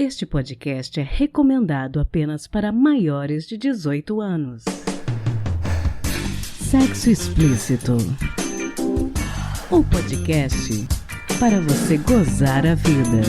Este podcast é recomendado apenas para maiores de 18 anos. Sexo Explícito. O podcast para você gozar a vida.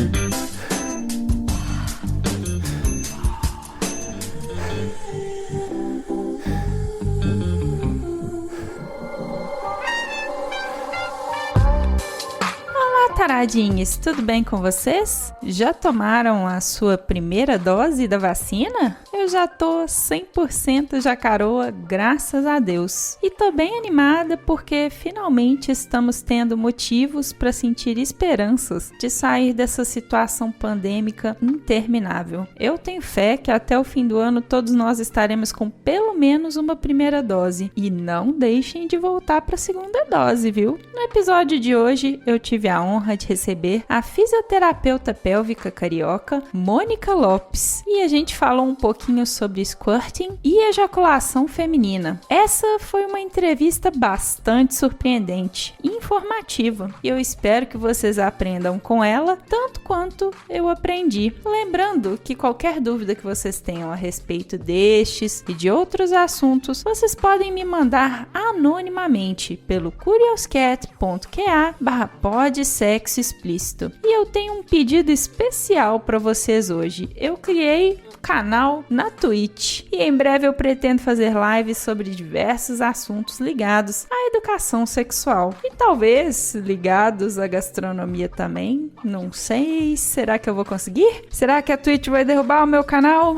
Taradinhos, tudo bem com vocês? Já tomaram a sua primeira dose da vacina? Eu já tô 100% jacaroa, graças a Deus. E tô bem animada porque finalmente estamos tendo motivos para sentir esperanças de sair dessa situação pandêmica interminável. Eu tenho fé que até o fim do ano todos nós estaremos com pelo menos uma primeira dose. E não deixem de voltar para a segunda dose, viu? No episódio de hoje eu tive a honra de receber a fisioterapeuta pélvica carioca Mônica Lopes e a gente falou um pouquinho sobre squirting e ejaculação feminina. Essa foi uma entrevista bastante surpreendente e informativa e eu espero que vocês aprendam com ela tanto quanto eu aprendi. Lembrando que qualquer dúvida que vocês tenham a respeito destes e de outros assuntos, vocês podem me mandar anonimamente pelo curioscat.ca/podsexo explícito. E eu tenho um pedido especial para vocês hoje. Eu criei um canal na Twitch e em breve eu pretendo fazer lives sobre diversos assuntos ligados à educação sexual e talvez ligados à gastronomia também. Não sei, será que eu vou conseguir? Será que a Twitch vai derrubar o meu canal?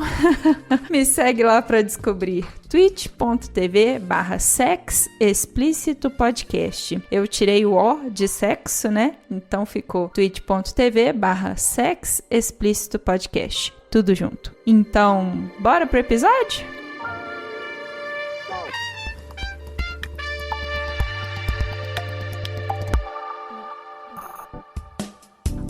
Me segue lá para descobrir. twitch.tv/sexexplicitopodcast. Eu tirei o O de sexo, né? Então ficou twitch.tv/sexexplicitopodcast. Tudo junto. Então, bora pro episódio?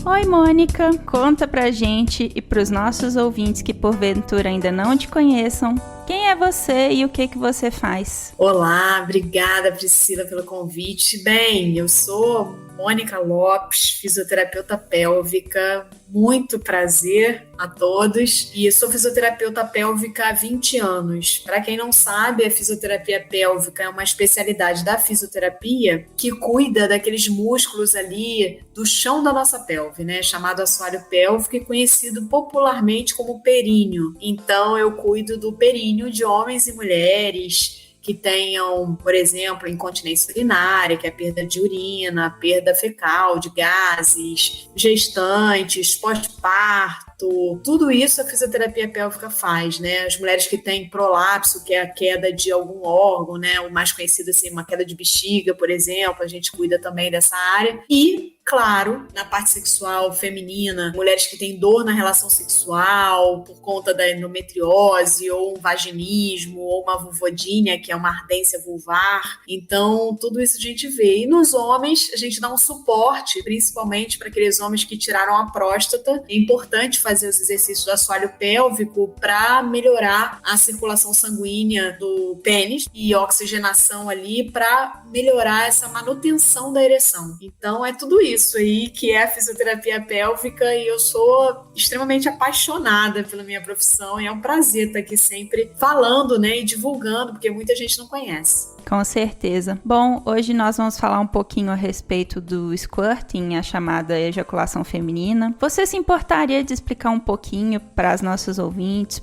Oi, Mônica, conta pra gente e pros nossos ouvintes que porventura ainda não te conheçam, quem é você e o que você faz? Olá, obrigada Priscila pelo convite. Bem, eu sou Mônica Lopes, fisioterapeuta pélvica, muito prazer a todos. E eu sou fisioterapeuta pélvica há 20 anos. Para quem não sabe, a fisioterapia pélvica é uma especialidade da fisioterapia que cuida daqueles músculos ali do chão da nossa pelve, né? Chamado assoalho pélvico e conhecido popularmente como períneo. Então, eu cuido do períneo de homens e mulheres que tenham, por exemplo, incontinência urinária, que é a perda de urina, perda fecal, de gases, gestantes, pós-parto, tudo isso a fisioterapia pélvica faz, né? As mulheres que têm prolapso, que é a queda de algum órgão, né? O mais conhecido assim, uma queda de bexiga, por exemplo, a gente cuida também dessa área. E claro, na parte sexual feminina, mulheres que têm dor na relação sexual por conta da endometriose ou um vaginismo ou uma vulvodínia, que é uma ardência vulvar. Então, tudo isso a gente vê. E nos homens, a gente dá um suporte, principalmente para aqueles homens que tiraram a próstata. É importante fazer os exercícios do assoalho pélvico para melhorar a circulação sanguínea do pênis e oxigenação ali para melhorar essa manutenção da ereção. Então, é tudo isso aí que é a fisioterapia pélvica e eu sou extremamente apaixonada pela minha profissão e é um prazer estar aqui sempre falando, né, e divulgando, porque muita gente não conhece. Com certeza. Bom, hoje nós vamos falar um pouquinho a respeito do squirting, a chamada ejaculação feminina. Você se importaria de explicar um pouquinho para os nossos ouvintes,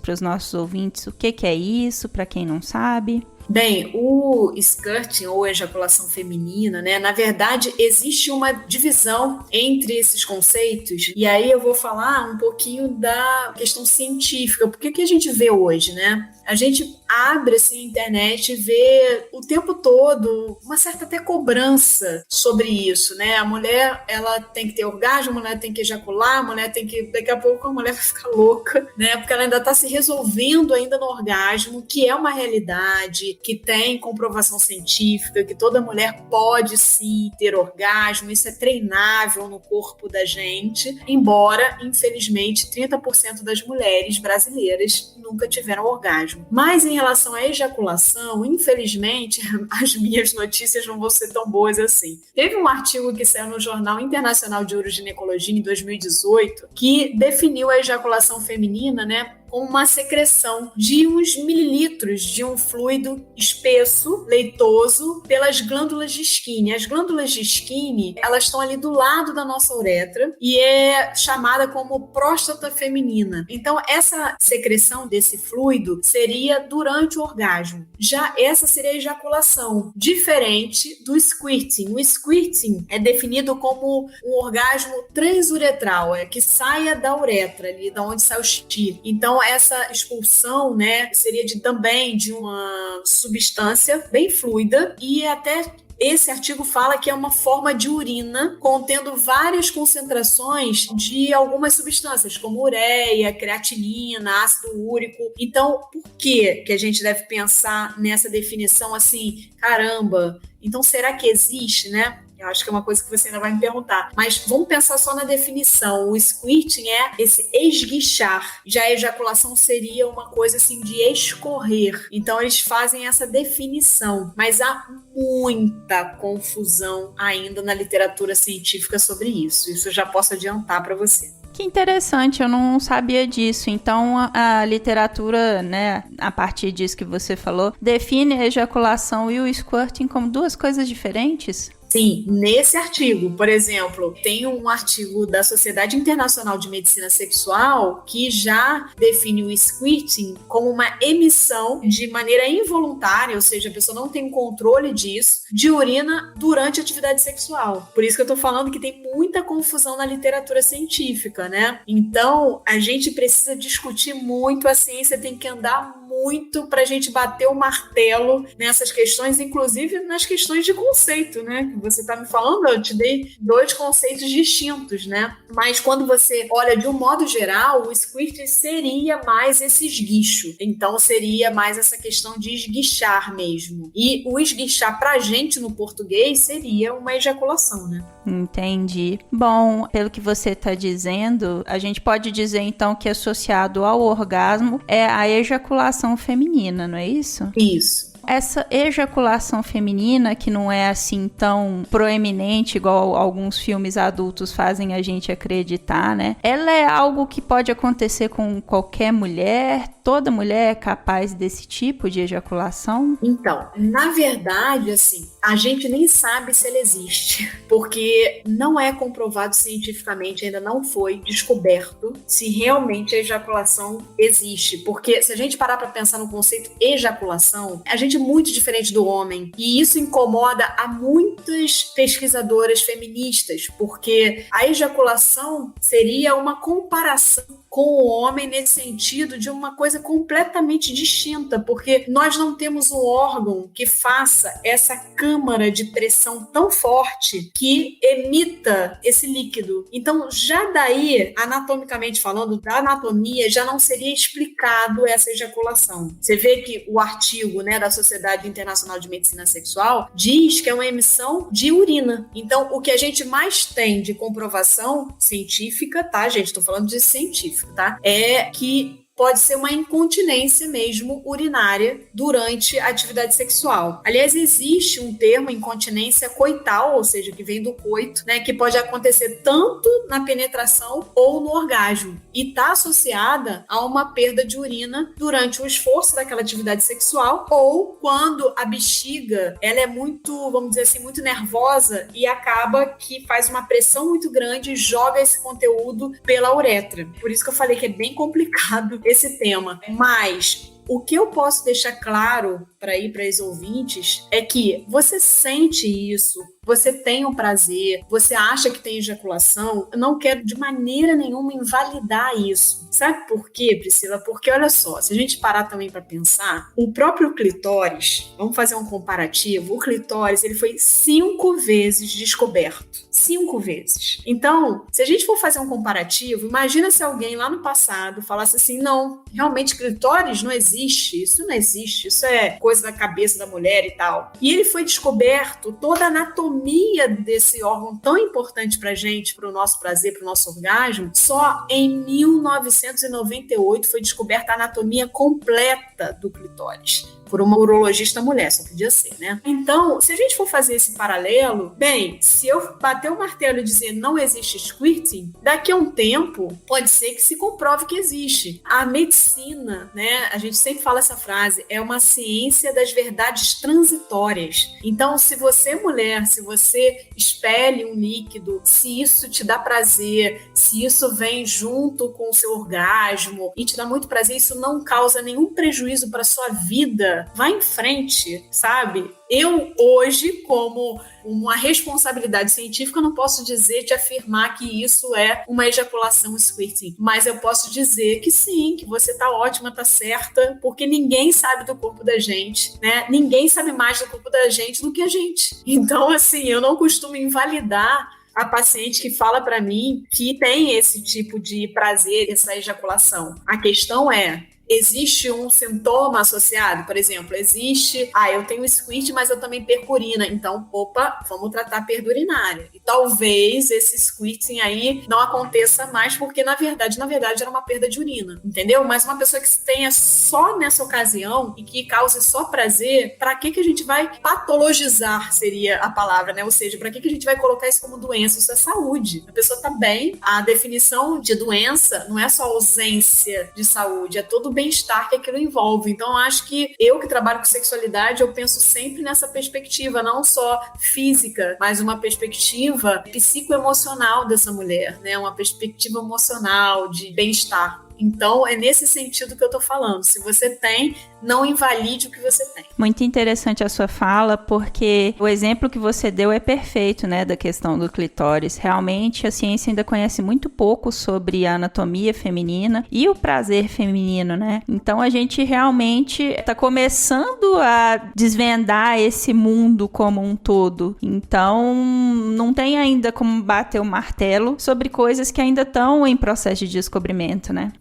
o que é isso, para quem não sabe? Bem, o squirting ou ejaculação feminina, né? Na verdade, existe uma divisão entre esses conceitos e aí eu vou falar um pouquinho da questão científica, porque o que a gente vê hoje, né? A gente abre assim, a internet e vê o tempo todo uma certa até cobrança sobre isso, né? A mulher, ela tem que ter orgasmo, a mulher tem que ejacular, a mulher tem que... Daqui a pouco a mulher vai ficar louca, né? Porque ela ainda está se resolvendo ainda no orgasmo, que é uma realidade, que tem comprovação científica, que toda mulher pode sim ter orgasmo, isso é treinável no corpo da gente, embora, infelizmente, 30% das mulheres brasileiras nunca tiveram orgasmo. Mas em relação à ejaculação, infelizmente, provavelmente as minhas notícias não vão ser tão boas assim. Teve um artigo que saiu no Jornal Internacional de Uroginecologia em 2018 que definiu a ejaculação feminina, né, como uma secreção de uns mililitros de um fluido espesso, leitoso, pelas glândulas de Skinner. As glândulas de Skinner, elas estão ali do lado da nossa uretra e é chamada como próstata feminina. Então, essa secreção desse fluido seria durante o orgasmo. Já essa seria a ejaculação, diferente do squirting. O squirting é definido como um orgasmo transuretral, que saia da uretra, ali da onde sai o xixi. Então, essa expulsão, né, seria também de uma substância bem fluida e até esse artigo fala que é uma forma de urina contendo várias concentrações de algumas substâncias, como ureia, creatinina, ácido úrico. Então, por que a gente deve pensar nessa definição assim, caramba, então será que existe, né? Eu acho que é uma coisa que você ainda vai me perguntar. Mas vamos pensar só na definição. O squirting é esse esguichar. Já a ejaculação seria uma coisa assim de escorrer. Então eles fazem essa definição. Mas há muita confusão ainda na literatura científica sobre isso. Isso eu já posso adiantar para você. Que interessante, eu não sabia disso. Então, a literatura, né, a partir disso que você falou, define a ejaculação e o squirting como duas coisas diferentes? Sim, nesse artigo, por exemplo, tem um artigo da Sociedade Internacional de Medicina Sexual que já define o squirting como uma emissão de maneira involuntária, ou seja, a pessoa não tem controle disso, de urina durante a atividade sexual. Por isso que eu tô falando que tem muita confusão na literatura científica, né? Então, a gente precisa discutir muito, a ciência tem que andar muito pra gente bater o martelo nessas questões, inclusive nas questões de conceito, né? Que você tá me falando, eu te dei 2 conceitos distintos, né? Mas quando você olha de um modo geral, o squirting seria mais esse esguicho. Então, seria mais essa questão de esguichar mesmo. E o esguichar pra gente no português seria uma ejaculação, né? Entendi. Bom, pelo que você está dizendo, a gente pode dizer então que associado ao orgasmo é a ejaculação feminina, não é isso? Isso. Essa ejaculação feminina, que não é assim tão proeminente igual alguns filmes adultos fazem a gente acreditar, né? Ela é algo que pode acontecer com qualquer mulher? Toda mulher é capaz desse tipo de ejaculação? Então, na verdade, assim, a gente nem sabe se ela existe, porque não é comprovado cientificamente, ainda não foi descoberto se realmente a ejaculação existe. Porque se a gente parar para pensar no conceito ejaculação, a gente é muito diferente do homem. E isso incomoda a muitas pesquisadoras feministas, porque a ejaculação seria uma comparação com o homem nesse sentido de uma coisa completamente distinta, porque nós não temos um órgão que faça essa câmara de pressão tão forte que emita esse líquido. Então, já daí, anatomicamente falando, da anatomia, já não seria explicado essa ejaculação. Você vê que o artigo, né, da Sociedade Internacional de Medicina Sexual diz que é uma emissão de urina. Então, o que a gente mais tem de comprovação científica, tá, gente? Tô falando de científico, tá? É que pode ser uma incontinência mesmo urinária durante a atividade sexual. Aliás, existe um termo, incontinência coital, ou seja, que vem do coito, né, que pode acontecer tanto na penetração ou no orgasmo e está associada a uma perda de urina durante o esforço daquela atividade sexual ou quando a bexiga ela é muito, vamos dizer assim, muito nervosa e acaba que faz uma pressão muito grande e joga esse conteúdo pela uretra. Por isso que eu falei que é bem complicado esse tema, mas o que eu posso deixar claro para os ouvintes é que você sente isso, você tem um prazer, você acha que tem ejaculação, eu não quero de maneira nenhuma invalidar isso. Sabe por quê, Priscila? Porque olha só, se a gente parar também para pensar, o próprio clitóris, vamos fazer um comparativo, o clitóris ele foi 5 vezes descoberto. 5 vezes. Então, se a gente for fazer um comparativo, imagina se alguém lá no passado falasse assim, não, realmente clitóris não existe, isso não existe, isso é coisa da cabeça da mulher e tal. E ele foi descoberto, toda a anatomia desse órgão tão importante pra gente, pro nosso prazer, pro nosso orgasmo, só em 1998 foi descoberta a anatomia completa do clitóris. por uma urologista mulher, só podia ser, né? Então, se a gente for fazer esse paralelo, bem, se eu bater o martelo e dizer não existe squirting, daqui a um tempo pode ser que se comprove que existe. A medicina, né, a gente sempre fala essa frase, é uma ciência das verdades transitórias. Então, se você, mulher, se você expele um líquido, se isso te dá prazer, se isso vem junto com o seu orgasmo e te dá muito prazer, isso não causa nenhum prejuízo para sua vida, vai em frente, sabe? Eu, hoje, como uma responsabilidade científica, não posso dizer, te afirmar que isso é uma ejaculação squirting, mas eu posso dizer que sim, que você tá ótima, tá certa, porque ninguém sabe do corpo da gente, né? Ninguém sabe mais do corpo da gente do que a gente. Então, assim, eu não costumo invalidar a paciente que fala para mim que tem esse tipo de prazer, essa ejaculação. A questão é, existe um sintoma associado? Por exemplo, existe, eu tenho squirt, mas eu também perco urina. Então, vamos tratar a perda urinária. E talvez esse squirting aí não aconteça mais, porque na verdade era uma perda de urina, entendeu? Mas uma pessoa que tenha só nessa ocasião e que cause só prazer, pra que a gente vai patologizar, seria a palavra, né? Ou seja, pra que a gente vai colocar isso como doença? Isso é saúde. A pessoa tá bem. A definição de doença não é só ausência de saúde, é todo bem-estar que aquilo envolve. Então, eu acho que eu que trabalho com sexualidade, eu penso sempre nessa perspectiva, não só física, mas uma perspectiva psicoemocional dessa mulher, né? Uma perspectiva emocional de bem-estar. Então, é nesse sentido que eu tô falando. Se você tem, não invalide o que você tem. Muito interessante a sua fala, porque o exemplo que você deu é perfeito, né, da questão do clitóris. Realmente, a ciência ainda conhece muito pouco sobre a anatomia feminina e o prazer feminino, né? Então, a gente realmente está começando a desvendar esse mundo como um todo. Então, não tem ainda como bater o martelo sobre coisas que ainda estão em processo de descobrimento, né?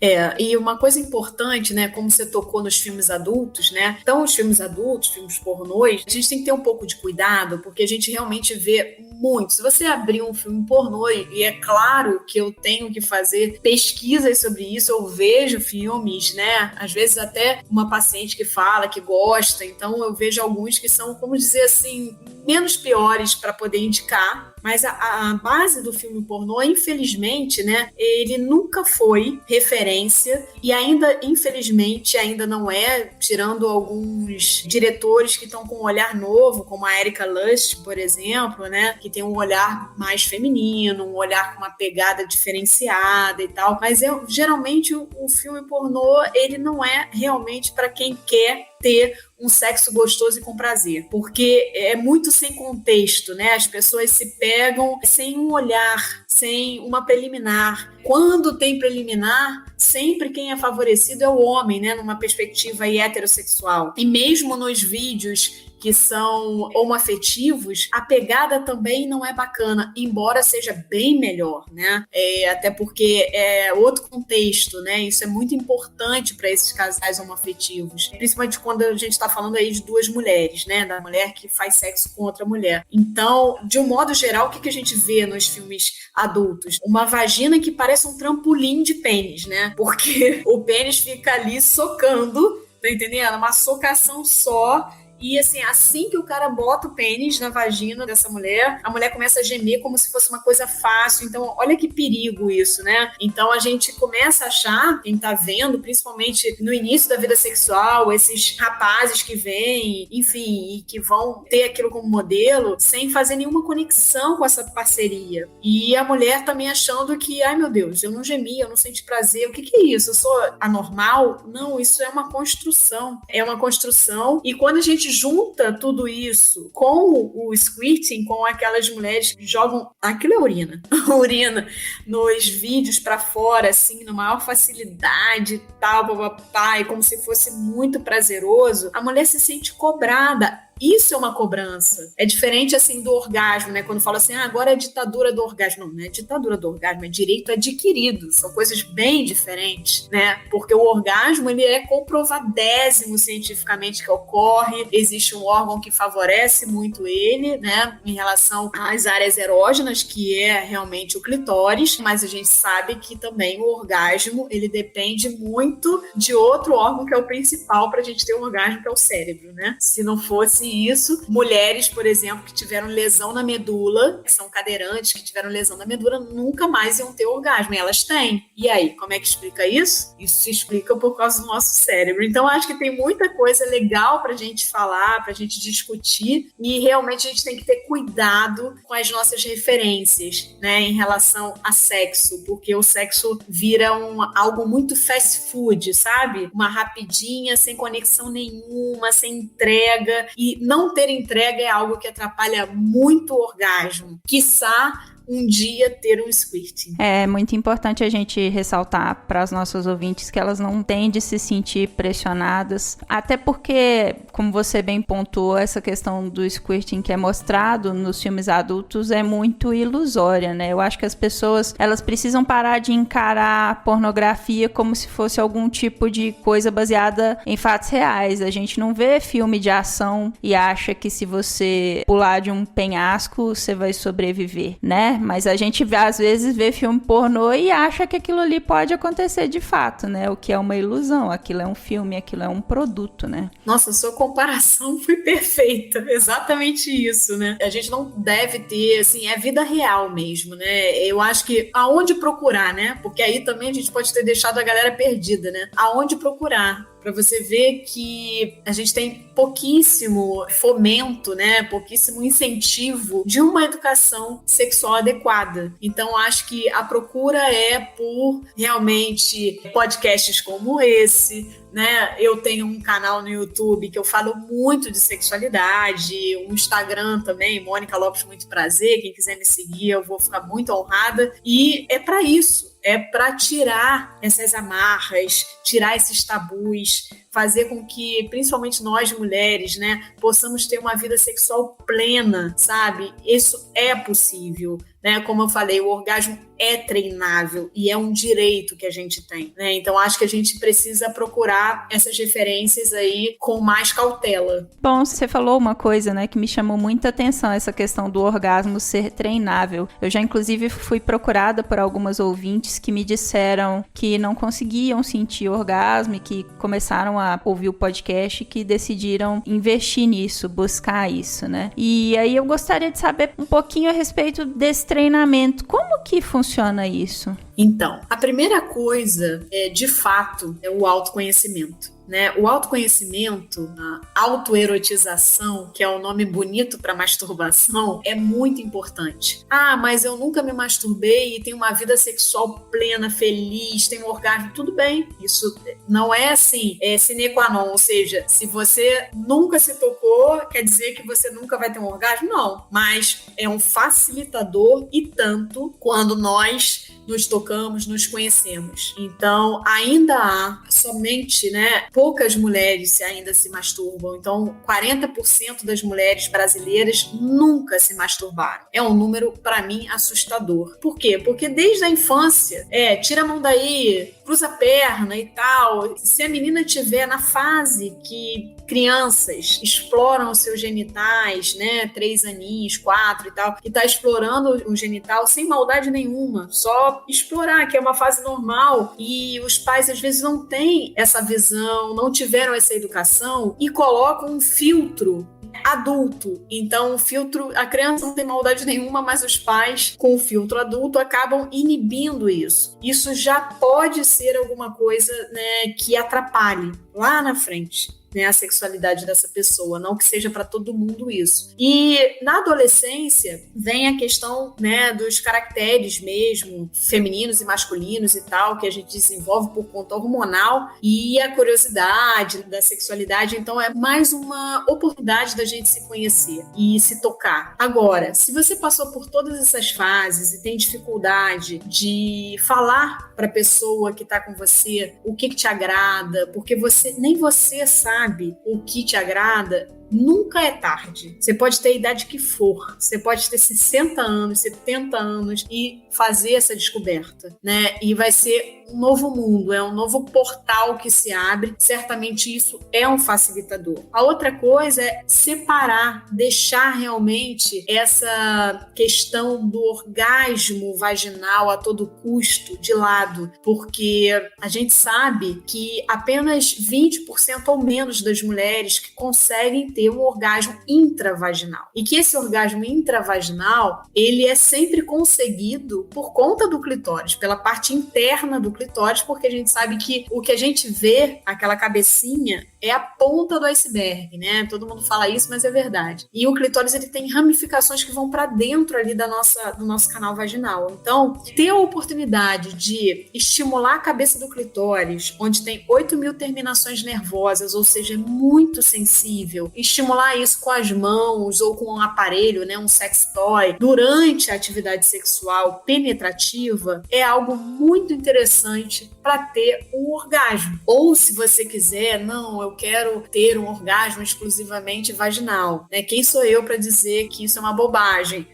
E uma coisa importante, né, como você tocou nos filmes adultos, né, então os filmes adultos, filmes pornôs, a gente tem que ter um pouco de cuidado, porque a gente realmente vê muito. Se você abrir um filme pornô, e é claro que eu tenho que fazer pesquisas sobre isso, eu vejo filmes, né, às vezes até uma paciente que fala, que gosta, então eu vejo alguns que são, como dizer assim, menos piores para poder indicar. Mas a base do filme pornô, infelizmente, né, ele nunca foi referência e ainda, infelizmente, ainda não é, tirando alguns diretores que estão com um olhar novo, como a Erika Lust, por exemplo, né, que tem um olhar mais feminino, um olhar com uma pegada diferenciada e tal. Mas geralmente o filme pornô, ele não é realmente para quem quer ter um sexo gostoso e com prazer, porque é muito sem contexto, né? As pessoas se pegam sem um olhar, sem uma preliminar. Quando tem preliminar, sempre quem é favorecido é o homem, né? Numa perspectiva aí heterossexual. E mesmo nos vídeos que são homoafetivos, a pegada também não é bacana, embora seja bem melhor, né? Até porque é outro contexto, né? Isso é muito importante para esses casais homoafetivos, principalmente quando a gente está falando aí de duas mulheres, né? Da mulher que faz sexo com outra mulher. Então, de um modo geral, o que a gente vê nos filmes adultos? Uma vagina que parece um trampolim de pênis, né? Porque o pênis fica ali socando, tá entendendo? Uma socação só. E assim que o cara bota o pênis na vagina dessa mulher, a mulher começa a gemer como se fosse uma coisa fácil. Então, olha que perigo isso, né? Então, a gente começa a achar, quem tá vendo, principalmente no início da vida sexual, esses rapazes que vêm, enfim, e que vão ter aquilo como modelo, sem fazer nenhuma conexão com essa parceria. E a mulher também achando que, ai meu Deus, eu não gemi, eu não senti prazer, o que é isso? Eu sou anormal? Não, isso é uma construção. É uma construção, e quando a gente junta tudo isso com o squirting, com aquelas mulheres que jogam, aquilo é urina, urina nos vídeos pra fora, assim, na maior facilidade e tal, papapá, e como se fosse muito prazeroso, a mulher se sente cobrada. Isso é uma cobrança. É diferente, assim, do orgasmo, né? Quando fala assim, agora é ditadura do orgasmo. Não, não é ditadura do orgasmo, é direito adquirido. São coisas bem diferentes, né? Porque o orgasmo, ele é comprovadésimo cientificamente que ocorre. Existe um órgão que favorece muito ele, né? Em relação às áreas erógenas, que é realmente o clitóris. Mas a gente sabe que também o orgasmo, ele depende muito de outro órgão que é o principal pra gente ter um orgasmo, que é o cérebro, né? Se não fosse isso, mulheres, por exemplo, que tiveram lesão na medula, que são cadeirantes, que tiveram lesão na medula, nunca mais iam ter orgasmo, e elas têm. E aí, como é que explica isso? Isso se explica por causa do nosso cérebro. Então, acho que tem muita coisa legal pra gente falar, pra gente discutir, e realmente a gente tem que ter cuidado com as nossas referências, né, em relação a sexo, porque o sexo vira algo muito fast food, sabe? Uma rapidinha, sem conexão nenhuma, sem entrega, e não ter entrega é algo que atrapalha muito o orgasmo, quiçá um dia ter um squirting. É muito importante a gente ressaltar para as nossas ouvintes que elas não têm de se sentir pressionadas, até porque, como você bem pontuou, essa questão do squirting que é mostrado nos filmes adultos é muito ilusória, né? Eu acho que as pessoas, elas precisam parar de encarar a pornografia como se fosse algum tipo de coisa baseada em fatos reais. A gente não vê filme de ação e acha que se você pular de um penhasco, você vai sobreviver, né? Mas a gente às vezes vê filme pornô e acha que aquilo ali pode acontecer de fato, né? O que é uma ilusão, aquilo é um filme, aquilo é um produto, né? Nossa, sua comparação foi perfeita, exatamente isso, né? A gente não deve ter, assim, é vida real mesmo, né? Eu acho que aonde procurar, né? Porque aí também a gente pode ter deixado a galera perdida, né? Aonde procurar? Para você ver que a gente tem pouquíssimo fomento, né? Pouquíssimo incentivo de uma educação sexual adequada. Então, acho que a procura é por realmente podcasts como esse, né? Eu tenho um canal no YouTube que eu falo muito de sexualidade, um Instagram também, Mônica Lopes, muito prazer. Quem quiser me seguir, eu vou ficar muito honrada. E é para isso. É para tirar essas amarras, tirar esses tabus, fazer com que, principalmente nós mulheres, né, possamos ter uma vida sexual plena, sabe? Isso é possível, né? Como eu falei, o orgasmo é treinável e é um direito que a gente tem, né? Então, acho que a gente precisa procurar essas referências aí com mais cautela. Bom, você falou uma coisa, né, que me chamou muita atenção, essa questão do orgasmo ser treinável. Eu já, inclusive, fui procurada por algumas ouvintes que me disseram que não conseguiam sentir orgasmo e que começaram a ouvir o podcast e que decidiram investir nisso, buscar isso, né? E aí eu gostaria de saber um pouquinho a respeito desse treinamento. Como que funciona isso? Então, a primeira coisa, de fato, é o autoconhecimento. Né? O autoconhecimento, a autoerotização, que é o nome bonito para masturbação, é muito importante. Ah, mas eu nunca me masturbei e tenho uma vida sexual plena, feliz, tenho um orgasmo, tudo bem. Isso não é assim, é sine qua non, ou seja, se você nunca se tocou, quer dizer que você nunca vai ter um orgasmo? Não, mas é um facilitador e tanto quando nós nos tocamos, nos conhecemos. Então, ainda há somente, né, poucas mulheres ainda se masturbam. Então, 40% das mulheres brasileiras nunca se masturbaram. É um número, para mim, assustador. Por quê? Porque desde a infância, tira a mão daí, cruza a perna e tal. Se a menina estiver na fase que crianças exploram os seus genitais, né, 3 aninhos, 4 e tal, e tá explorando o genital sem maldade nenhuma, só explorar, que é uma fase normal, e os pais às vezes não têm essa visão, não tiveram essa educação e colocam um filtro adulto. Então, o filtro, a criança não tem maldade nenhuma, mas os pais, com o filtro adulto, acabam inibindo isso. Isso já pode ser alguma coisa, né, que atrapalhe lá na frente, né, a sexualidade dessa pessoa, não que seja para todo mundo isso. E na adolescência vem a questão, né, dos caracteres mesmo, femininos e masculinos e tal, que a gente desenvolve por conta hormonal, e a curiosidade da sexualidade. Então é mais uma oportunidade da gente se conhecer e se tocar. Agora, se você passou por todas essas fases e tem dificuldade de falar para a pessoa que está com você o que te agrada, porque nem você sabe o que te agrada, nunca é tarde. Você pode ter a idade que for, você pode ter 60 anos, 70 anos e fazer essa descoberta, né? E vai ser um novo mundo, é um novo portal que se abre. Certamente isso é um facilitador. A outra coisa é separar, deixar realmente essa questão do orgasmo vaginal a todo custo de lado, porque a gente sabe que apenas 20% ou menos das mulheres que conseguem ter um orgasmo intravaginal. E que esse orgasmo intravaginal, ele é sempre conseguido por conta do clitóris, pela parte interna do clitóris, porque a gente sabe que o que a gente vê, aquela cabecinha, é a ponta do iceberg, né? Todo mundo fala isso, mas é verdade. E o clitóris, ele tem ramificações que vão para dentro ali do nosso canal vaginal. Então, ter a oportunidade de estimular a cabeça do clitóris, onde tem 8.000 terminações nervosas, ou seja, é muito sensível, estimular isso com as mãos ou com um aparelho, né, um sex toy, durante a atividade sexual penetrativa, é algo muito interessante para ter um orgasmo. Ou se você quiser, não, eu quero ter um orgasmo exclusivamente vaginal, né? Quem sou eu para dizer que isso é uma bobagem?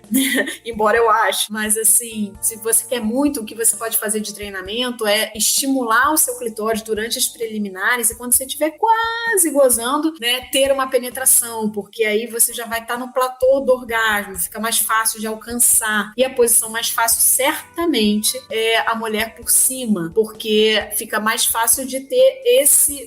Embora eu ache, mas assim, se você quer muito, o que você pode fazer de treinamento é estimular o seu clitóris durante as preliminares, e quando você estiver quase gozando, né, ter uma penetração, porque aí você já vai estar no platô do orgasmo, fica mais fácil de alcançar. E a posição mais fácil, certamente, é a mulher por cima, porque fica mais fácil de ter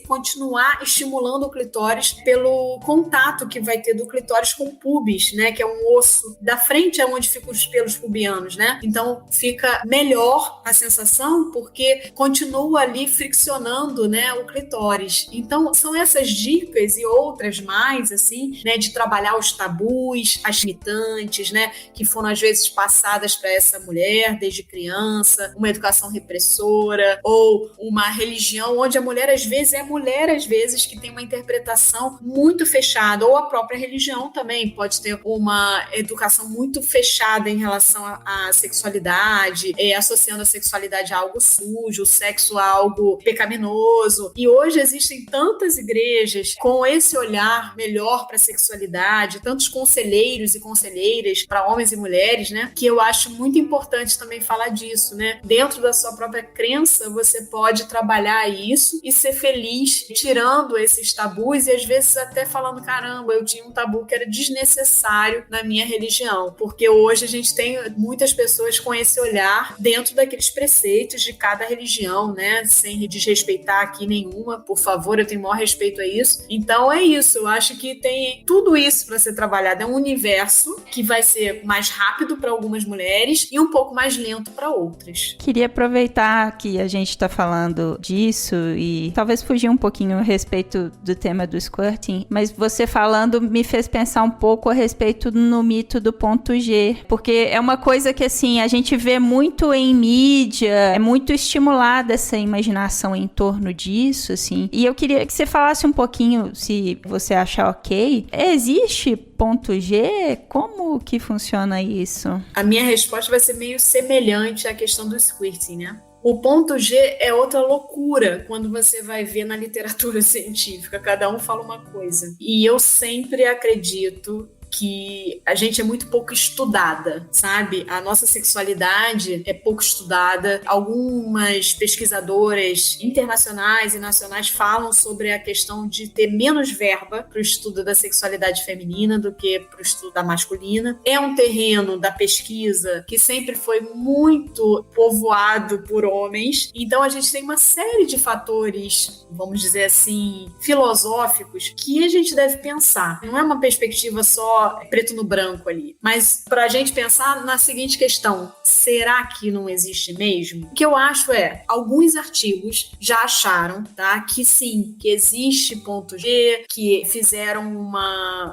continuar estimulando o clitóris pelo contato que vai ter do clitóris com o pubis, né, que é um osso da frente, é onde ficam os pelos pubianos, né? Então fica melhor a sensação, porque continua ali friccionando, né, o clitóris. Então são essas dicas e outras mais, assim, né, de trabalhar os tabus, as limitantes, né, que foram às vezes passadas para essa mulher desde criança, uma educação repressora ou uma religião onde a mulher às vezes que tem uma interpretação muito fechada, ou a própria religião também pode ter uma educação muito fechada em relação à sexualidade, associando a sexualidade a algo sujo, o sexo a algo pecaminoso. E hoje existem tantas igrejas com esse olhar melhor para a sexualidade, tantos conselheiros e conselheiras para homens e mulheres, né? Que eu acho muito importante também falar disso, né? Dentro da sua própria crença, você pode trabalhar isso e ser feliz, tirando esses tabus e às vezes até falando, caramba, eu tinha um tabu que era desnecessário na minha religião, porque hoje a gente tem muitas pessoas com esse olhar dentro daqueles preceitos de cada religião, né? Sem desrespeitar aqui nenhuma, por favor, eu tenho o maior respeito a isso. Então é isso, eu acho que tem tudo isso para ser trabalhado, é um universo que vai ser mais rápido para algumas mulheres e um pouco mais lento para outras. Queria aproveitar que a gente está falando disso e talvez fugir um pouquinho a respeito do tema do squirting, mas você falando me fez pensar um pouco a respeito no mito do ponto G, porque é uma coisa que assim, a gente vê muito em mídia, é muito estimulada essa imaginação em torno disso, assim, e eu queria que você falasse um pouquinho, se você achar ok, existe ponto G? Como que funciona isso? A minha resposta vai ser meio semelhante à questão do squirting, né? O ponto G é outra loucura quando você vai ver na literatura científica, cada um fala uma coisa. E eu sempre acredito que a gente é muito pouco estudada, sabe? A nossa sexualidade é pouco estudada. Algumas pesquisadoras internacionais e nacionais falam sobre a questão de ter menos verba para o estudo da sexualidade feminina do que para o estudo da masculina. É um terreno da pesquisa que sempre foi muito povoado por homens. Então a gente tem uma série de fatores, vamos dizer assim, filosóficos que a gente deve pensar. Não é uma perspectiva só preto no branco ali. Mas para a gente pensar na seguinte questão, será que não existe mesmo? O que eu acho é, alguns artigos já acharam, tá, que sim, que existe ponto G, que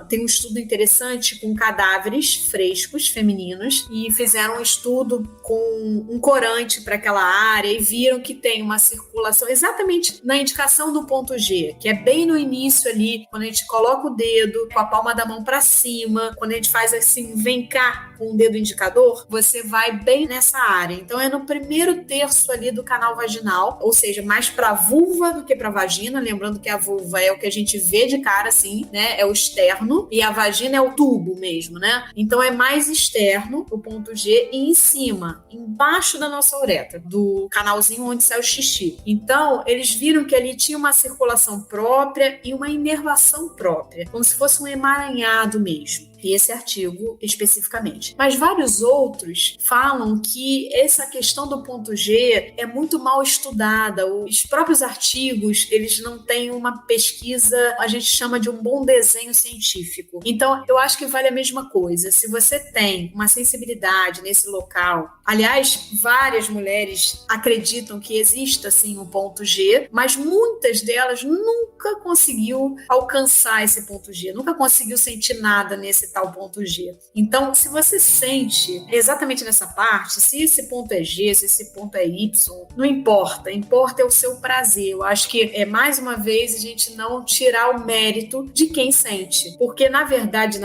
tem um estudo interessante com cadáveres frescos, femininos, e fizeram um estudo com um corante para aquela área e viram que tem uma circulação exatamente na indicação do ponto G, que é bem no início ali, quando a gente coloca o dedo com a palma da mão para cima, quando a gente faz assim, vem cá, com o dedo indicador, você vai bem nessa área. Então é no primeiro terço ali do canal vaginal, ou seja, mais pra vulva do que pra vagina, lembrando que a vulva é o que a gente vê de cara assim, né? É o externo, e a vagina é o tubo mesmo, né? Então é mais externo o ponto G e em cima, embaixo da nossa uretra, do canalzinho onde sai o xixi. Então, eles viram que ali tinha uma circulação própria e uma inervação própria, como se fosse um emaranhado mesmo. Esse artigo especificamente. Mas vários outros falam que essa questão do ponto G é muito mal estudada. Os próprios artigos, eles não têm uma pesquisa, a gente chama de um bom desenho científico. Então, eu acho que vale a mesma coisa. Se você tem uma sensibilidade nesse local, aliás, várias mulheres acreditam que exista sim um ponto G, mas muitas delas nunca conseguiu alcançar esse ponto G, nunca conseguiu sentir nada nesse tal ponto G. Então, se você sente exatamente nessa parte, se esse ponto é G, se esse ponto é Y, não importa. Importa é o seu prazer. Eu acho que é, mais uma vez, a gente não tirar o mérito de quem sente. Porque, na verdade,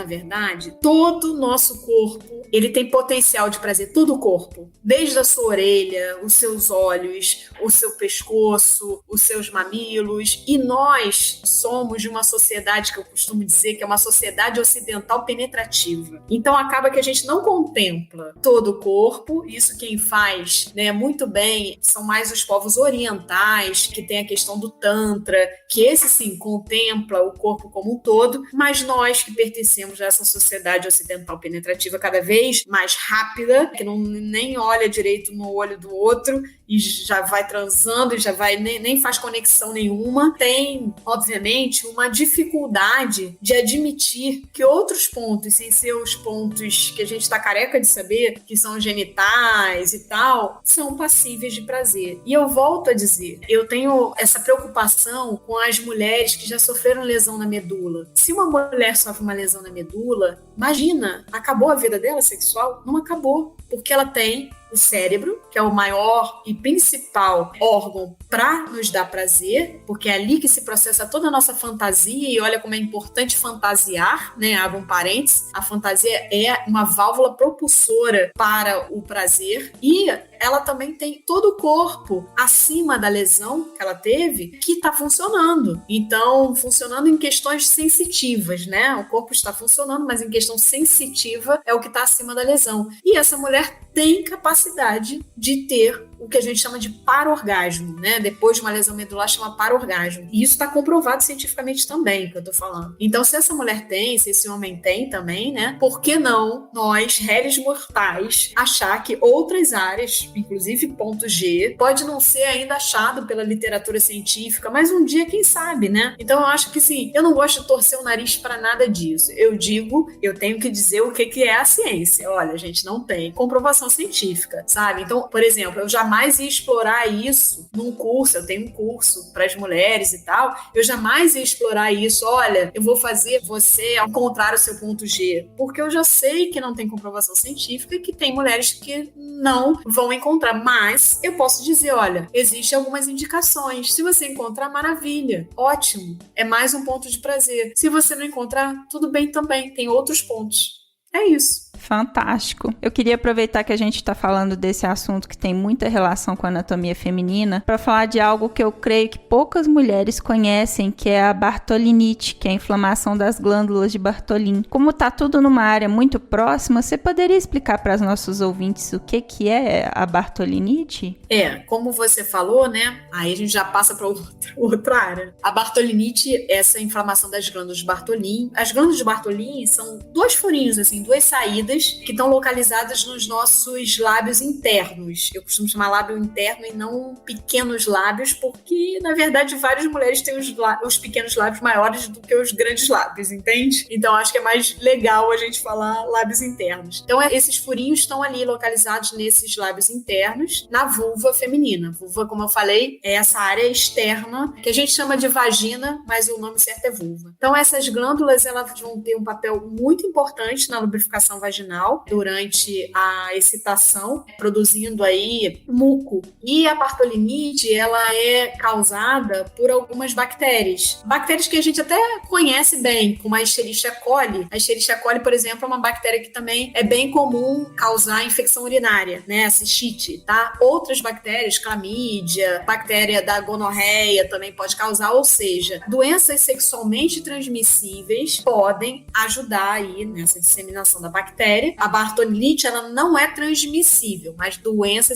todo o nosso corpo, ele tem potencial de prazer, todo o corpo. Desde a sua orelha, os seus olhos, o seu pescoço, os seus mamilos. E nós somos de uma sociedade que eu costumo dizer que é uma sociedade ocidental penetrativa. Então acaba que a gente não contempla todo o corpo. Isso quem faz, né, muito bem são mais os povos orientais, que tem a questão do tantra, que esse sim contempla o corpo como um todo, mas nós que pertencemos a essa sociedade ocidental penetrativa cada vez mais rápida, que não nem olha direito no olho do outro e já vai transando e já vai nem faz conexão nenhuma, tem obviamente uma dificuldade de admitir que outros pontos, sem ser os pontos que a gente está careca de saber, que são genitais e tal, são passíveis de prazer. E eu volto a dizer, eu tenho essa preocupação com as mulheres que já sofreram lesão na medula. Se uma mulher sofre uma lesão na medula, imagina, acabou a vida dela sexual? Não acabou, porque ela tem o cérebro, que é o maior e principal órgão para nos dar prazer, porque é ali que se processa toda a nossa fantasia, e olha como é importante fantasiar, né? Abra um parênteses, a fantasia é uma válvula propulsora para o prazer, e ela também tem todo o corpo acima da lesão que ela teve, que está funcionando. Então, funcionando em questões sensitivas, né? O corpo está funcionando, mas em questão sensitiva é o que está acima da lesão. E essa mulher tem capacidade de ter o que a gente chama de parorgasmo, né? Depois de uma lesão medular, chama parorgasmo. E isso está comprovado cientificamente também, que eu tô falando. Então, se essa mulher tem, se esse homem tem também, né? Por que não nós, réis mortais, achar que outras áreas, inclusive ponto G, pode não ser ainda achado pela literatura científica, mas um dia, quem sabe, né? Então, eu acho que, sim, eu não gosto de torcer o nariz para nada disso. Eu digo, eu tenho que dizer o que é a ciência. Olha, a gente não tem comprovação científica, sabe? Então, por exemplo, eu jamais ia explorar isso num curso, eu tenho um curso para as mulheres e tal, eu jamais ia explorar isso, olha, eu vou fazer você encontrar o seu ponto G, porque eu já sei que não tem comprovação científica e que tem mulheres que não vão encontrar, mas eu posso dizer, olha, existem algumas indicações, se você encontrar, maravilha, ótimo, é mais um ponto de prazer, se você não encontrar, tudo bem também, tem outros pontos, é isso. Fantástico. Eu queria aproveitar que a gente está falando desse assunto que tem muita relação com a anatomia feminina para falar de algo que eu creio que poucas mulheres conhecem, que é a bartolinite, que é a inflamação das glândulas de Bartolin. Como está tudo numa área muito próxima, você poderia explicar para os nossos ouvintes o que é a bartolinite? Como você falou, né? Aí a gente já passa para outra área. A bartolinite é essa inflamação das glândulas de Bartolin. As glândulas de Bartolin são dois furinhos, assim, duas saídas que estão localizadas nos nossos lábios internos. Eu costumo chamar lábio interno e não pequenos lábios, porque, na verdade, várias mulheres têm os pequenos lábios maiores do que os grandes lábios, entende? Então, acho que é mais legal a gente falar lábios internos. Então, esses furinhos estão ali localizados nesses lábios internos, na vulva feminina. Vulva, como eu falei, é essa área externa, que a gente chama de vagina, mas o nome certo é vulva. Então, essas glândulas, elas vão ter um papel muito importante na lubrificação vaginal, vaginal durante a excitação, produzindo aí muco. E a bartolinite, ela é causada por algumas bactérias. Bactérias que a gente até conhece bem, como a Escherichia coli. A Escherichia coli, por exemplo, é uma bactéria que também é bem comum causar infecção urinária, né? A cistite, tá? Outras bactérias, clamídia, bactéria da gonorreia também pode causar, ou seja, doenças sexualmente transmissíveis podem ajudar aí nessa disseminação da bactéria. A bartonilite, ela não é transmissível, mas doença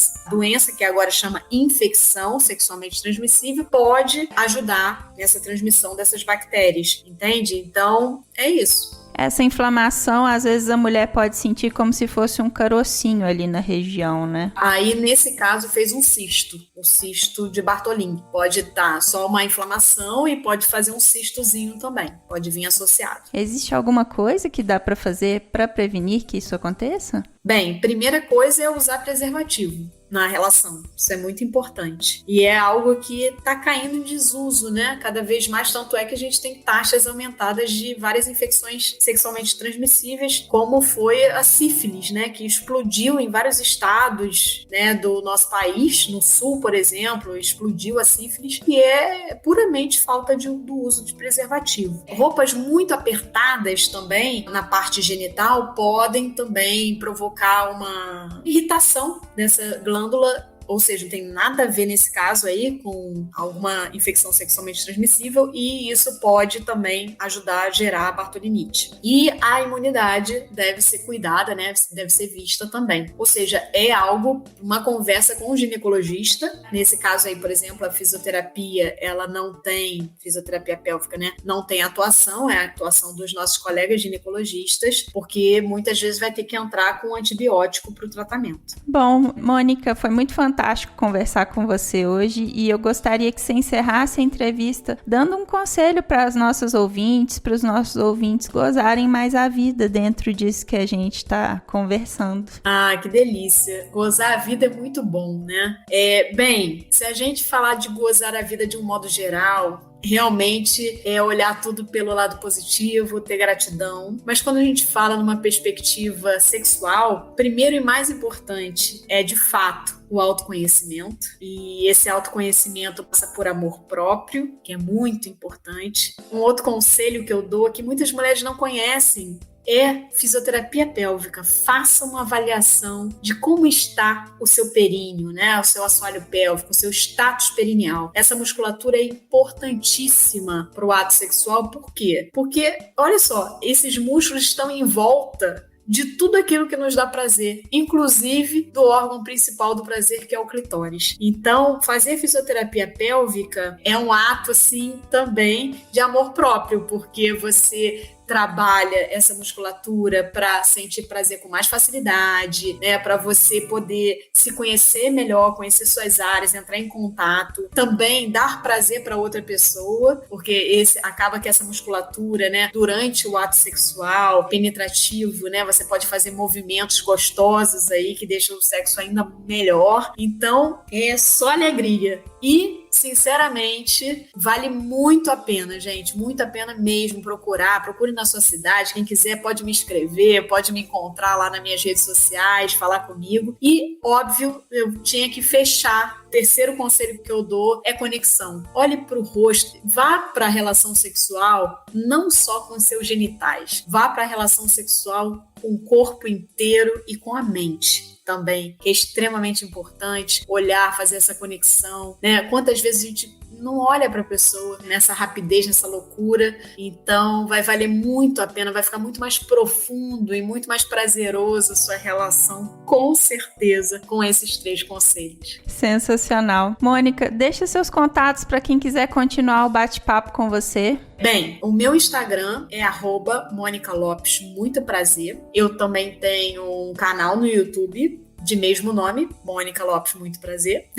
que agora chama infecção sexualmente transmissível pode ajudar nessa transmissão dessas bactérias, entende? Então, é isso. Essa inflamação, às vezes a mulher pode sentir como se fosse um carocinho ali na região, né? Aí, nesse caso, fez um cisto de Bartolin. Pode estar só uma inflamação e pode fazer um cistozinho também, pode vir associado. Existe alguma coisa que dá para fazer para prevenir que isso aconteça? Bem, primeira coisa é usar preservativo na relação. Isso é muito importante. E é algo que está caindo em desuso, né? Cada vez mais, tanto é que a gente tem taxas aumentadas de várias infecções sexualmente transmissíveis, como foi a sífilis, né? Que explodiu em vários estados, né, do nosso país. No sul, por exemplo, explodiu a sífilis, e é puramente falta do uso de preservativo. Roupas muito apertadas também, na parte genital, podem também provocar uma irritação dessa glândula, ou seja, não tem nada a ver nesse caso aí com alguma infecção sexualmente transmissível, e isso pode também ajudar a gerar a bartolinite. E a imunidade deve ser cuidada, né? Deve ser vista também. Ou seja, é algo, uma conversa com o ginecologista. Nesse caso aí, por exemplo, a fisioterapia, ela não tem, fisioterapia pélvica, né? Não tem atuação, é a atuação dos nossos colegas ginecologistas, porque muitas vezes vai ter que entrar com antibiótico para o tratamento. Bom, Mônica, foi muito fantástico conversar com você hoje, e eu gostaria que você encerrasse a entrevista dando um conselho para os nossos ouvintes gozarem mais a vida dentro disso que a gente está conversando. Ah, que delícia! Gozar a vida é muito bom, né? Bem, se a gente falar de gozar a vida de um modo geral, realmente é olhar tudo pelo lado positivo, ter gratidão. Mas quando a gente fala numa perspectiva sexual, primeiro e mais importante é, de fato, o autoconhecimento. E esse autoconhecimento passa por amor próprio, que é muito importante. Um outro conselho que eu dou, que muitas mulheres não conhecem, é fisioterapia pélvica. Faça uma avaliação de como está o seu períneo, né? O seu assoalho pélvico, o seu status perineal. Essa musculatura é importantíssima para o ato sexual. Por quê? Porque, olha só, esses músculos estão em volta de tudo aquilo que nos dá prazer, inclusive do órgão principal do prazer, que é o clitóris. Então, fazer fisioterapia pélvica é um ato, assim, também de amor próprio, porque você trabalha essa musculatura para sentir prazer com mais facilidade, né? Para você poder se conhecer melhor, conhecer suas áreas, entrar em contato, também dar prazer para outra pessoa, porque acaba que essa musculatura, né, durante o ato sexual penetrativo, né, você pode fazer movimentos gostosos aí que deixam o sexo ainda melhor. Então, é só alegria. E, sinceramente, vale muito a pena, gente, muito a pena mesmo procure na sua cidade. Quem quiser pode me escrever, pode me encontrar lá nas minhas redes sociais, falar comigo. E, óbvio, eu tinha que fechar. O terceiro conselho que eu dou é conexão. Olhe para o rosto, vá para a relação sexual não só com seus genitais, vá para a relação sexual com o corpo inteiro e com a mente também, que é extremamente importante olhar, fazer essa conexão, né? Quantas vezes a gente não olha para a pessoa nessa rapidez, nessa loucura. Então vai valer muito a pena, vai ficar muito mais profundo e muito mais prazeroso a sua relação, com certeza, com esses 3 conselhos. Sensacional. Mônica, deixa seus contatos para quem quiser continuar o bate-papo com você. Bem, o meu Instagram é @MônicaLopes, muito prazer. Eu também tenho um canal no YouTube de mesmo nome, Mônica Lopes, muito prazer.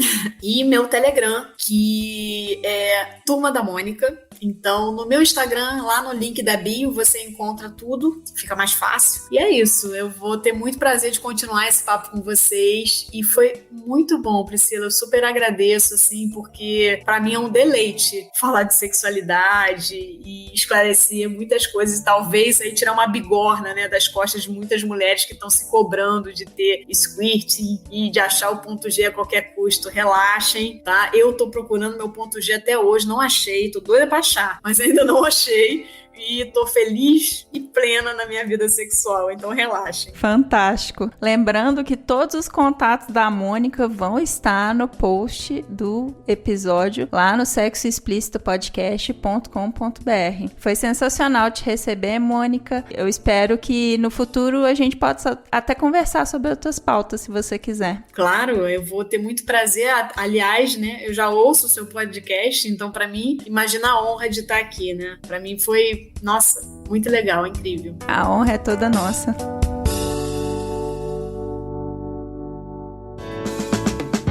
E meu Telegram, que é Turma da Mônica, Então, no meu Instagram, lá no link da bio, você encontra tudo, fica mais fácil. E é isso, eu vou ter muito prazer de continuar esse papo com vocês. E foi muito bom, Priscila, eu super agradeço, assim, porque para mim é um deleite falar de sexualidade e esclarecer muitas coisas e talvez aí tirar uma bigorna, né, das costas de muitas mulheres que estão se cobrando de ter squirt e de achar o ponto G a qualquer custo. Relaxem, tá? Eu tô procurando meu ponto G até hoje, não achei, tô doida pra achar, mas ainda não achei. E tô feliz e plena na minha vida sexual, então relaxem. Fantástico. Lembrando que todos os contatos da Mônica vão estar no post do episódio lá no sexoexplicitopodcast.com.br. Foi sensacional te receber, Mônica. Eu espero que no futuro a gente possa até conversar sobre outras pautas, se você quiser. Claro, eu vou ter muito prazer. Aliás, né, eu já ouço o seu podcast, então pra mim, imagina a honra de estar aqui, né? Pra mim foi, nossa, muito legal, incrível. A honra é toda nossa.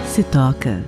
Se toca.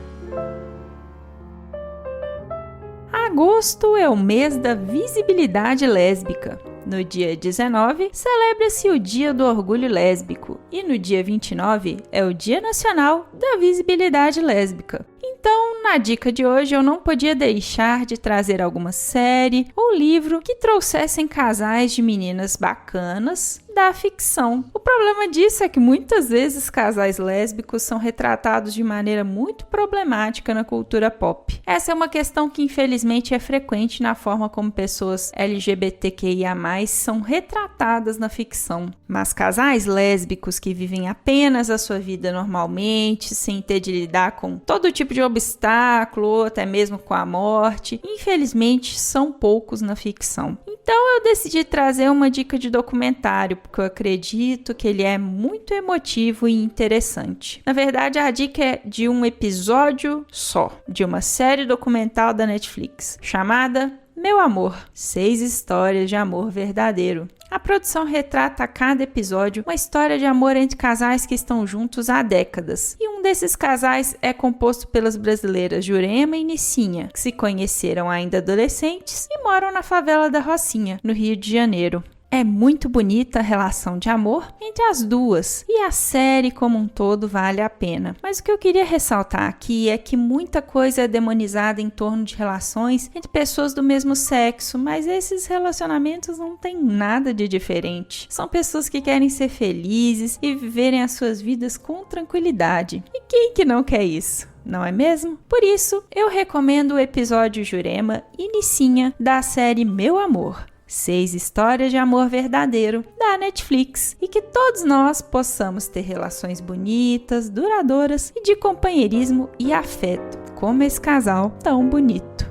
Agosto é o mês da visibilidade lésbica. No dia 19, celebra-se o Dia do Orgulho Lésbico e no dia 29 é o Dia Nacional da Visibilidade Lésbica. Então, na dica de hoje, eu não podia deixar de trazer alguma série ou livro que trouxessem casais de meninas bacanas da ficção. O problema disso é que muitas vezes casais lésbicos são retratados de maneira muito problemática na cultura pop. Essa é uma questão que infelizmente é frequente na forma como pessoas LGBTQIA+ são retratadas na ficção. Mas casais lésbicos que vivem apenas a sua vida normalmente, sem ter de lidar com todo tipo de obstáculo, até mesmo com a morte, infelizmente são poucos na ficção. Então eu decidi trazer uma dica de documentário, porque eu acredito que ele é muito emotivo e interessante. Na verdade, a dica é de um episódio só, de uma série documental da Netflix, chamada Meu Amor, 6 histórias de amor verdadeiro. A produção retrata a cada episódio uma história de amor entre casais que estão juntos há décadas. E um desses casais é composto pelas brasileiras Jurema e Nicinha, que se conheceram ainda adolescentes e moram na favela da Rocinha, no Rio de Janeiro. É muito bonita a relação de amor entre as duas e a série como um todo vale a pena. Mas o que eu queria ressaltar aqui é que muita coisa é demonizada em torno de relações entre pessoas do mesmo sexo, mas esses relacionamentos não têm nada de diferente. São pessoas que querem ser felizes e viverem as suas vidas com tranquilidade. E quem que não quer isso? Não é mesmo? Por isso, eu recomendo o episódio Jurema e Nicinha da série Meu Amor, 6 histórias de amor verdadeiro da Netflix, e que todos nós possamos ter relações bonitas, duradouras e de companheirismo e afeto, como esse casal tão bonito.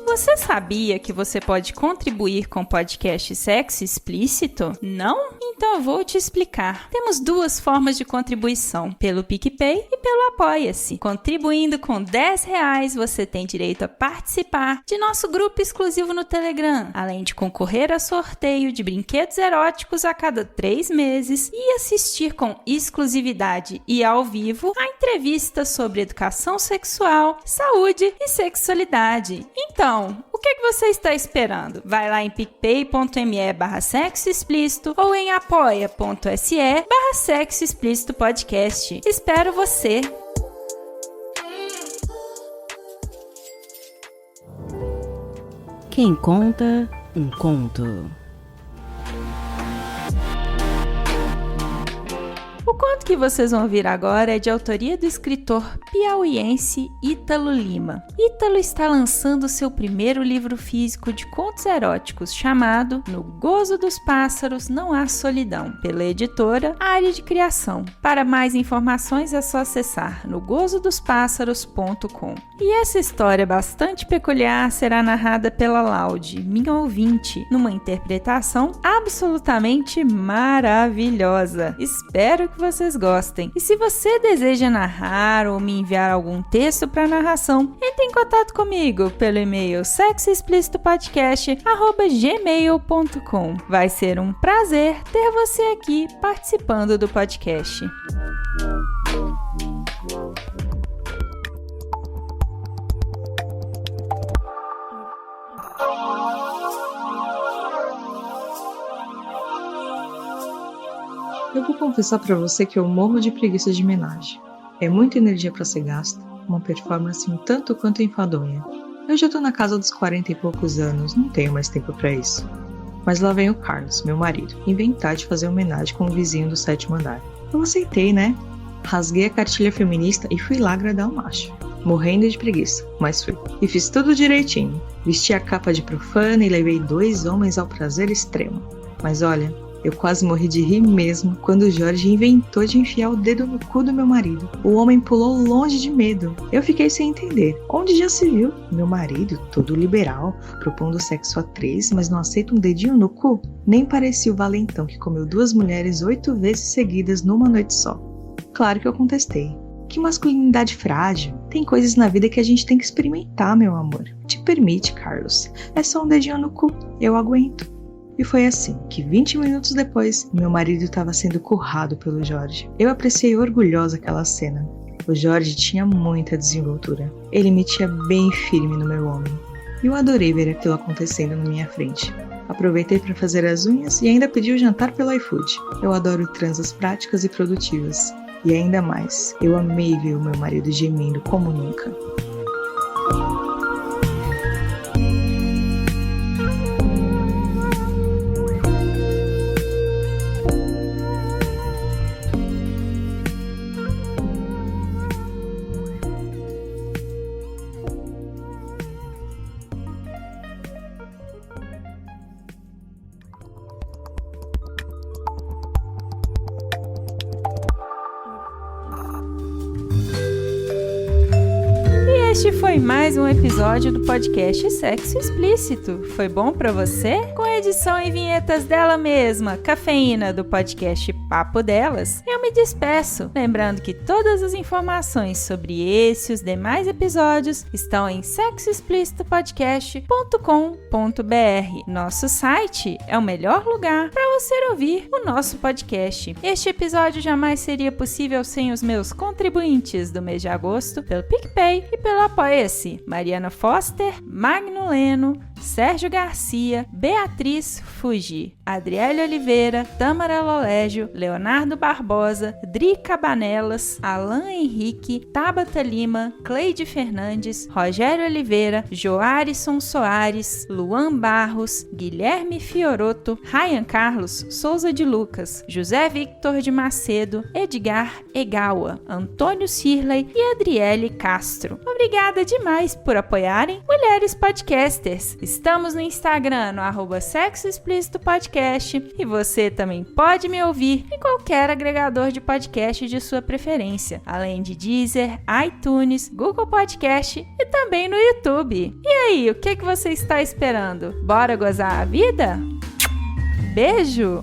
Você sabia que você pode contribuir com o podcast Sexo Explícito? Não? Então eu vou te explicar. Temos 2 formas de contribuição, pelo PicPay e pelo Apoia-se. Contribuindo com R$10, você tem direito a participar de nosso grupo exclusivo no Telegram, além de concorrer a sorteio de brinquedos eróticos a cada 3 meses e assistir com exclusividade e ao vivo a entrevistas sobre educação sexual, saúde e sexualidade. Então, o que você está esperando? Vai lá em picpay.me/sexoexplícito ou em apoia.se/sexoexplicitopodcast. Espero você! Quem conta um conto. O conto que vocês vão ouvir agora é de autoria do escritor piauiense Ítalo Lima. Ítalo está lançando seu primeiro livro físico de contos eróticos chamado No Gozo dos Pássaros Não Há Solidão, pela editora Área de Criação. Para mais informações é só acessar nogozodosPássaros.com. E essa história bastante peculiar será narrada pela Laude, minha ouvinte, numa interpretação absolutamente maravilhosa. Espero que vocês gostem. E se você deseja narrar ou me enviar algum texto para narração, entre em contato comigo pelo e-mail sexoexplicitopodcast@gmail.com. Vai ser um prazer ter você aqui participando do podcast. Eu vou confessar pra você que eu morro de preguiça de homenagem. É muita energia pra ser gasta, uma performance um tanto quanto enfadonha. Eu já tô na casa dos 40 e poucos anos, não tenho mais tempo pra isso. Mas lá vem o Carlos, meu marido, inventar de fazer homenagem com o vizinho do 7º andar. Eu aceitei, né? Rasguei a cartilha feminista e fui lá agradar o macho. Morrendo de preguiça, mas fui. E fiz tudo direitinho. Vesti a capa de profana e levei 2 homens ao prazer extremo. Mas olha, eu quase morri de rir mesmo quando o Jorge inventou de enfiar o dedo no cu do meu marido. O homem pulou longe de medo. Eu fiquei sem entender. Onde já se viu? Meu marido, todo liberal, propondo sexo a 3, mas não aceita um dedinho no cu? Nem parecia o valentão que comeu 2 mulheres 8 vezes seguidas numa noite só. Claro que eu contestei. Que masculinidade frágil. Tem coisas na vida que a gente tem que experimentar, meu amor. Te permite, Carlos. É só um dedinho no cu. Eu aguento. E foi assim que 20 minutos depois, meu marido estava sendo currado pelo Jorge. Eu apreciei orgulhosa aquela cena. O Jorge tinha muita desenvoltura. Ele metia bem firme no meu homem. E eu adorei ver aquilo acontecendo na minha frente. Aproveitei para fazer as unhas e ainda pedi o jantar pelo iFood. Eu adoro transas práticas e produtivas. E ainda mais, eu amei ver o meu marido gemendo como nunca. Este foi mais um episódio do podcast Sexo Explícito. Foi bom pra você? Com edição e vinhetas dela mesma, Cafeína, do podcast Papo Delas, eu me despeço. Lembrando que todas as informações sobre esse e os demais episódios estão em sexoexplicitopodcast.com.br. Nosso site é o melhor lugar para você ouvir o nosso podcast. Este episódio jamais seria possível sem os meus contribuintes do mês de agosto, pelo PicPay e pelo Apoia-se: Mariana Foster, Magno Leno, Sérgio Garcia, Beatriz Fugi, Adriele Oliveira, Tâmara Lolégio, Leonardo Barbosa, Dri Cabanelas, Alan Henrique, Tabata Lima, Cleide Fernandes, Rogério Oliveira, Joarison Soares, Luan Barros, Guilherme Fioroto, Ryan Carlos Souza de Lucas, José Victor de Macedo, Edgar Egawa, Antônio Cirley e Adriele Castro. Obrigada demais por apoiarem Mulheres Podcasters. Estamos no Instagram, no @Sexo Explícito Podcast, e você também pode me ouvir em qualquer agregador de podcast de sua preferência, além de Deezer, iTunes, Google Podcast e também no YouTube. E aí, o que você está esperando? Bora gozar a vida? Beijo!